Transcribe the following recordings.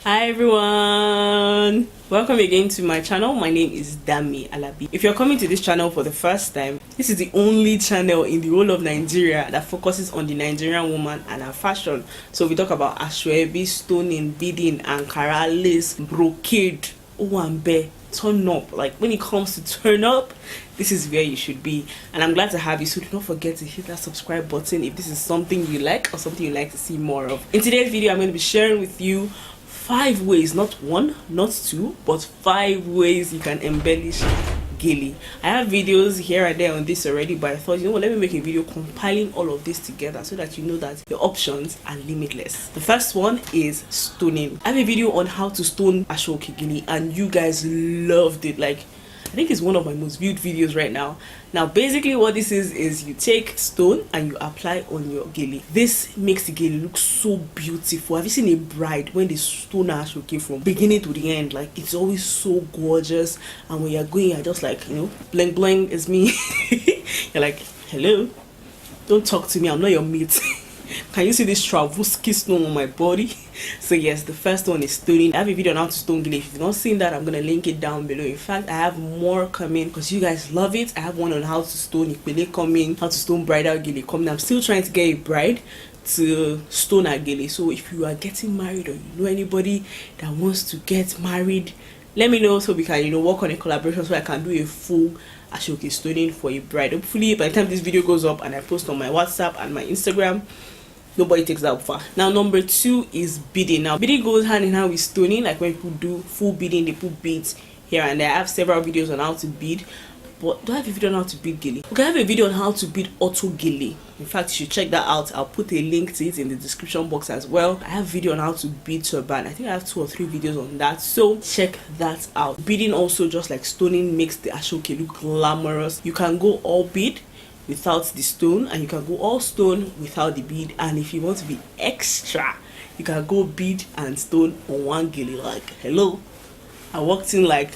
Hi everyone, welcome again to my channel. My name is Damie Alabi. If you're coming to this channel for the first time, this is the only channel in the whole of Nigeria that focuses on the Nigerian woman and her fashion. So we talk about Aso, stoning, beading, ankara, lace, brocade, Owanbe, turn up. Like when it comes to turn up, this is where you should be, and I'm glad to have you. So do not forget to hit that subscribe button if this is something you like or something you like to see more of. In today's video, I'm going to be sharing with you 5 ways, not 1, not 2, but 5 ways you can embellish gele. I have videos here and there on this already, but I thought, you know what, let me make a video compiling all of this together so that you know that the options are limitless. The first one is stoning. I have a video on how to stone Aso Oke gele, and you guys loved it. Like, I think it's one of my most viewed videos right now. Now basically what this is you take stone and you apply on your gele. This makes the gele look so beautiful. Have you seen a bride when they stone Aso Oke from beginning to the end? Like, it's always so gorgeous, and when you're going, you're just like, you know, bling bling is me. You're like, hello, don't talk to me, I'm not your mate. Can you see this Travuski stone on my body? So yes, the first one is stoning. I have a video on how to stone gele. If you've not seen that, I'm gonna link it down below. In fact, I have more coming because you guys love it. I have one on how to stone Ipele coming, how to stone bridal gele coming. I'm still trying to get a bride to stone her gele. So if you are getting married or you know anybody that wants to get married, let me know so we can, you know, work on a collaboration so I can do a full Aso Oke stoning for a bride. Hopefully by the time this video goes up and I post on my WhatsApp and my Instagram, nobody takes that far. Now number 2 is beading. Now beading goes hand in hand with stoning. Like when people do full beading, they put beads here and there. I have several videos on how to bead, but do I have a video on how to bead gele? Okay, I have a video on how to bead auto gele. In fact, you should check that out. I'll put a link to it in the description box as well. I have a video on how to bead turban. I think I have 2 or 3 videos on that, so check that out. Beading also, just like stoning, makes the Aso Oke look glamorous. You can go all bead without the stone, and you can go all stone without the bead, and if you want to be extra, you can go bead and stone on one gele. Like, hello, I walked in like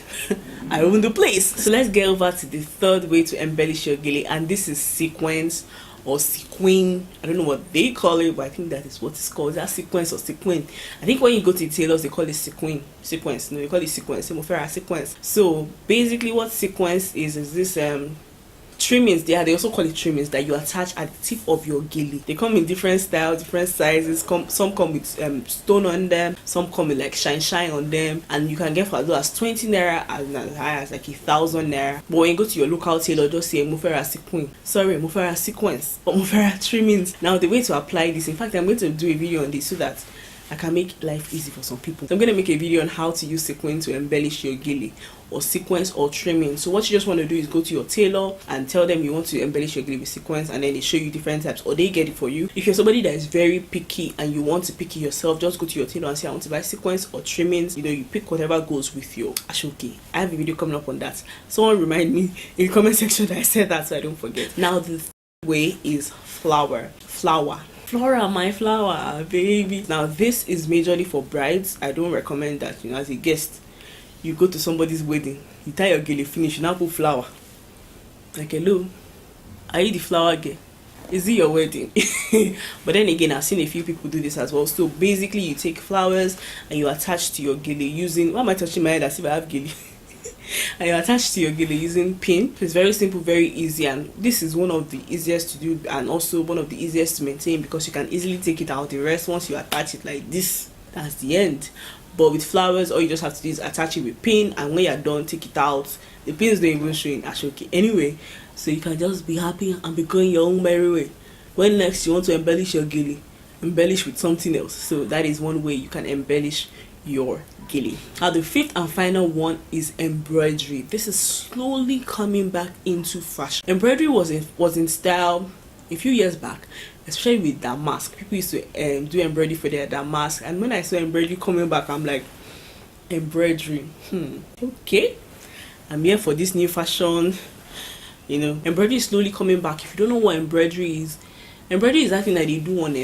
I owned the place. So let's get over to the third way to embellish your gele, and this is sequence or sequin. I don't know what they call it, but I think that is what it's called. That sequence or sequin. I think when you go to the tailors, they call it sequence. No, they call it sequence. Sequence. So basically what sequence is this trimmings. They also call it trimmings that you attach at the tip of your gele. They come in different styles, different sizes. Some come with stone on them, some come with like shine on them, and you can get for as low as 20 naira and as high as like 1,000 naira. But when you go to your local tailor, just say Mufera sequence or Mufera trimmings. Now the way to apply this, in fact I'm going to do a video on this so that I can make life easy for some people. So I'm going to make a video on how to use sequins to embellish your gele, or sequence or trimming. So what you just want to do is go to your tailor and tell them you want to embellish your gele with sequence, and then they show you different types, or they get it for you. If you're somebody that is very picky and you want to pick it yourself, just go to your tailor and say I want to buy sequence or trimmings. You know, you pick whatever goes with your Aso Oke. I have a video coming up on that. Someone remind me in the comment section that I said that so I don't forget. Now the third way is flower. Flora, my flower, baby. Now this is majorly for brides. I don't recommend that. You know, as a guest, you go to somebody's wedding, you tie your gele finish, you now put flower. Like, hello, are you the flower girl? Is it your wedding? But then again, I've seen a few people do this as well. So basically you take flowers and you attach to your gele using, why am I touching my head as if I have gele? And you attach to your gele using pin. It's very simple, very easy, and this is one of the easiest to do and also one of the easiest to maintain because you can easily take it out. The rest, once you attach it like this, that's the end. But with flowers, all you just have to do is attach it with pin, and when you're done, take it out. The pins don't even show in Aso Oke anyway, so you can just be happy and be going your own merry way. When next you want to embellish your gele, embellish with something else. So that is one way you can embellish your gele. Now the fifth and final one is embroidery. This is slowly coming back into fashion. Embroidery was in style a few years back, especially with damask. People used to do embroidery for their damask, and when I saw embroidery coming back, I'm like, embroidery, okay, I'm here for this new fashion. You know, embroidery is slowly coming back. If you don't know what embroidery is that thing that they do on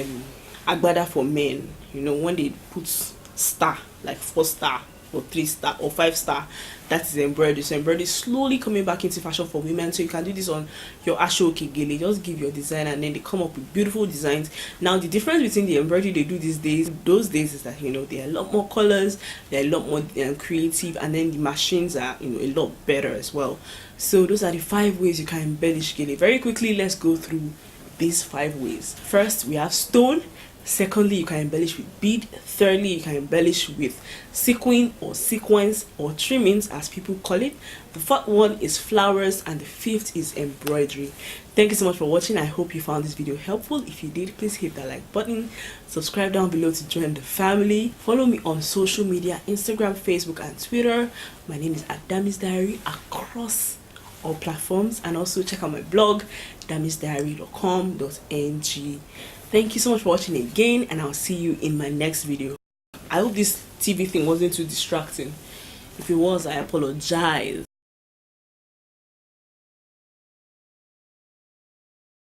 agbada for men. You know, when they put star, like 4 star or 3-star or 5-star. That is embroidery. So embroidery is slowly coming back into fashion for women. So you can do this on your Aso Oke Gele. Just give your design and then they come up with beautiful designs. Now the difference between the embroidery they do these days, those days, is that, you know, there are a lot more colors, they're a lot more creative, and then the machines are, you know, a lot better as well. So those are the 5 ways you can embellish gele. Very quickly, let's go through these 5 ways. First, we have stone. Secondly, you can embellish with bead. Thirdly, you can embellish with sequin or sequence or trimmings, as people call it. The fourth one is flowers, and the fifth is embroidery. Thank you so much for watching. I hope you found this video helpful. If you did, please hit that like button, subscribe down below to join the family, follow me on social media, Instagram, Facebook and Twitter. My name is Damie's Diary across all platforms, and also check out my blog damiesdiary.com.ng. Thank you so much for watching again, and I'll see you in my next video. I hope this TV thing wasn't too distracting. If it was, I apologize.